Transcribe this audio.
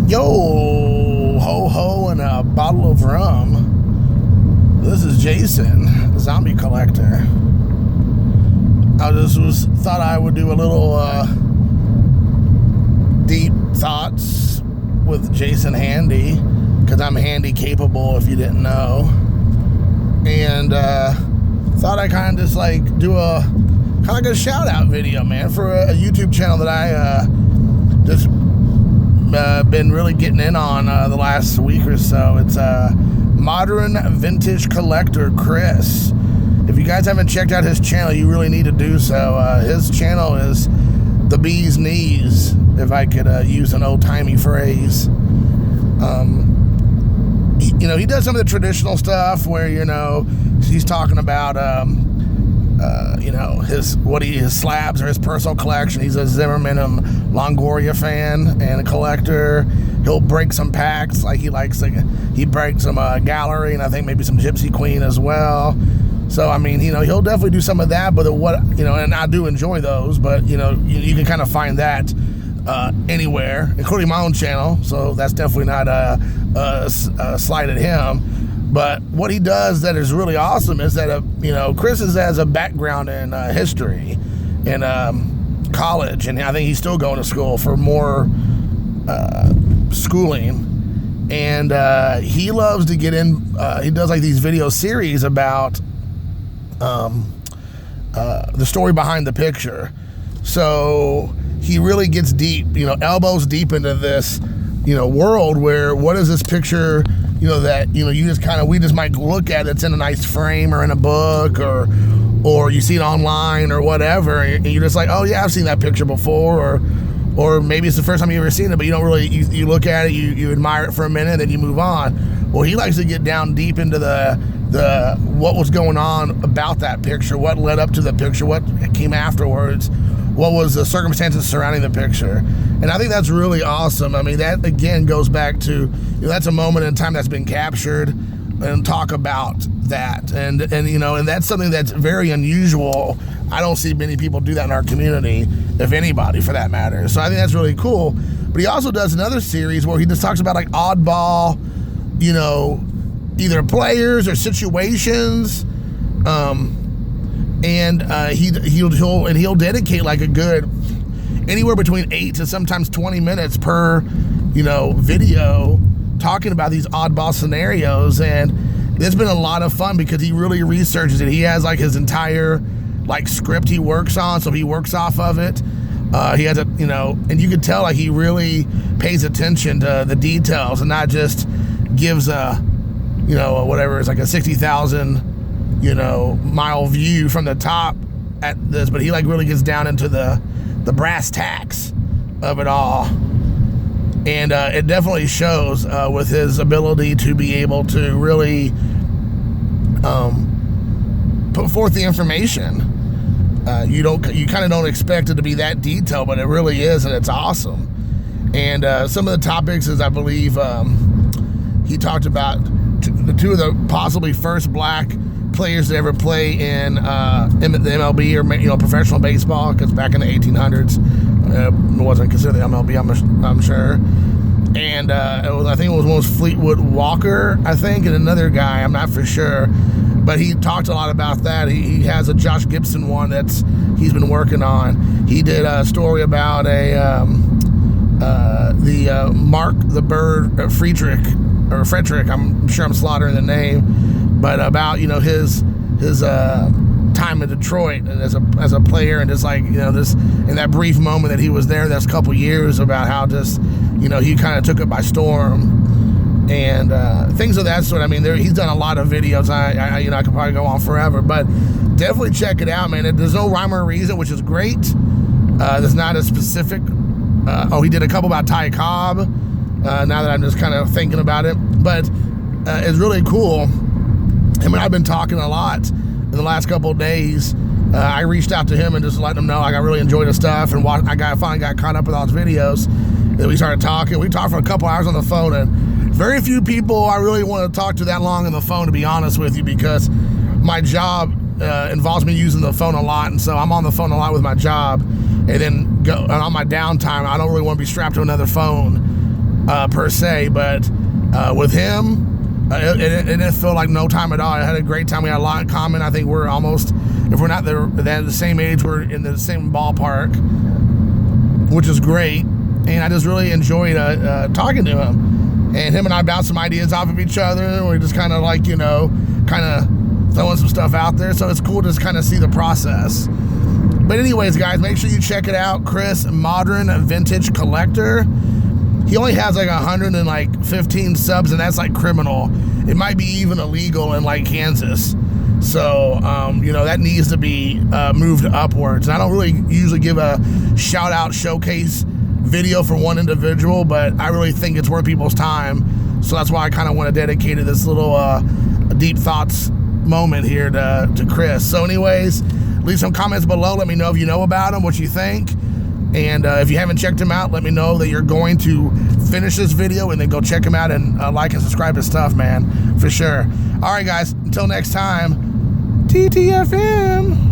Yo, ho ho and a bottle of rum. This is Jason, Zombie Collector. I thought I would do a little deep thoughts with Jason Handy, because I'm handy capable if you didn't know. And thought I'd kind of just like do a kind of like a shout out video, man, for a YouTube channel that I just been really getting in on the last week or so. It's Modern Vintage Collector Chris. If you guys haven't checked out his channel, you really need to do so. His channel is the bee's knees, if I could use an old-timey phrase. He does some of the traditional stuff where, he's talking about his slabs or his personal collection. He's a Zimmerman and Longoria fan and a collector. He'll break some packs, like he breaks some gallery, and I think maybe some Gypsy Queen as well. So he'll definitely do some of that. But and I do enjoy those. But you can kind of find that anywhere, including my own channel. So that's definitely not a slight at him. But what he does that is really awesome is that, Chris has a background in history in college, and I think he's still going to school for more schooling. And he loves to get in, he does like these video series about the story behind the picture. So he really gets deep, elbows deep into this, world where what is this picture, that, we just might look at it's in a nice frame or in a book or you see it online or whatever, and you're just like, oh yeah, I've seen that picture before, or maybe it's the first time you've ever seen it, but you don't really, you look at it, you admire it for a minute, then you move on. Well, he likes to get down deep into the what was going on about that picture, what led up to the picture, what came afterwards, what was the circumstances surrounding the picture. And I think that's really awesome. That again goes back to, that's a moment in time that's been captured, and talk about that. And that's something that's very unusual. I don't see many people do that in our community, if anybody for that matter. So I think that's really cool. But he also does another series where he just talks about like oddball, either players or situations. He'll dedicate like a good anywhere between 8 to sometimes 20 minutes per video talking about these oddball scenarios. And it's been a lot of fun because he really researches it. He has like his entire like script he works on, so he works off of it. He has and you could tell like he really pays attention to the details and not just gives a whatever, it's like a 60,000 mile view from the top at this, but he like really gets down into the brass tacks of it all. And it definitely shows with his ability to be able to really put forth the information. You kind of don't expect it to be that detailed, but it really is, and it's awesome. And some of the topics is, I believe, he talked about the two of the possibly first black players to ever play in the MLB or professional baseball, because back in the 1800s it wasn't considered the MLB, I'm sure. And I think it was Fleetwood Walker, I think, and another guy, I'm not for sure, but he talked a lot about that. He has a Josh Gibson one that's he's been working on. He did a story about the Mark the Bird Friedrich, I'm sure I'm slaughtering the name, but about his time in Detroit and as a player, and just like this in that brief moment that he was there, that's a couple years, about how just he kind of took it by storm and things of that sort. He's done a lot of videos. I could probably go on forever, but definitely check it out, man. There's no rhyme or reason, which is great. There's not a specific. He did a couple about Ty Cobb. Now that I'm just kind of thinking about it, but it's really cool. I've been talking a lot in the last couple of days. I reached out to him and just let him know I really enjoyed his stuff, and finally got caught up with all his videos. And we started talking. We talked for a couple hours on the phone, and very few people I really want to talk to that long on the phone, to be honest with you, because my job involves me using the phone a lot, and so I'm on the phone a lot with my job, and then on my downtime, I don't really want to be strapped to another phone per se, but with him, it didn't feel like no time at all. I had a great time. We had a lot in common. I think we're almost, if we're not the same age, we're in the same ballpark, which is great. And I just really enjoyed talking to him. And him and I bounced some ideas off of each other. And we're just kind of like, you know, kind of throwing some stuff out there. So it's cool to just kind of see the process. But anyways, guys, make sure you check it out. Chris, Modern Vintage Collector. He only has like 115 subs, and that's like criminal. It might be even illegal in like Kansas. So, you know, that needs to be moved upwards. And I don't really usually give a shout out showcase video for one individual, but I really think it's worth people's time. So that's why I kind of want to dedicate this little deep thoughts moment here to Chris. So anyways, leave some comments below. Let me know if you know about him, what you think. And if you haven't checked him out, let me know that you're going to finish this video and then go check him out and like and subscribe to stuff, man, for sure. All right, guys, until next time, TTFN.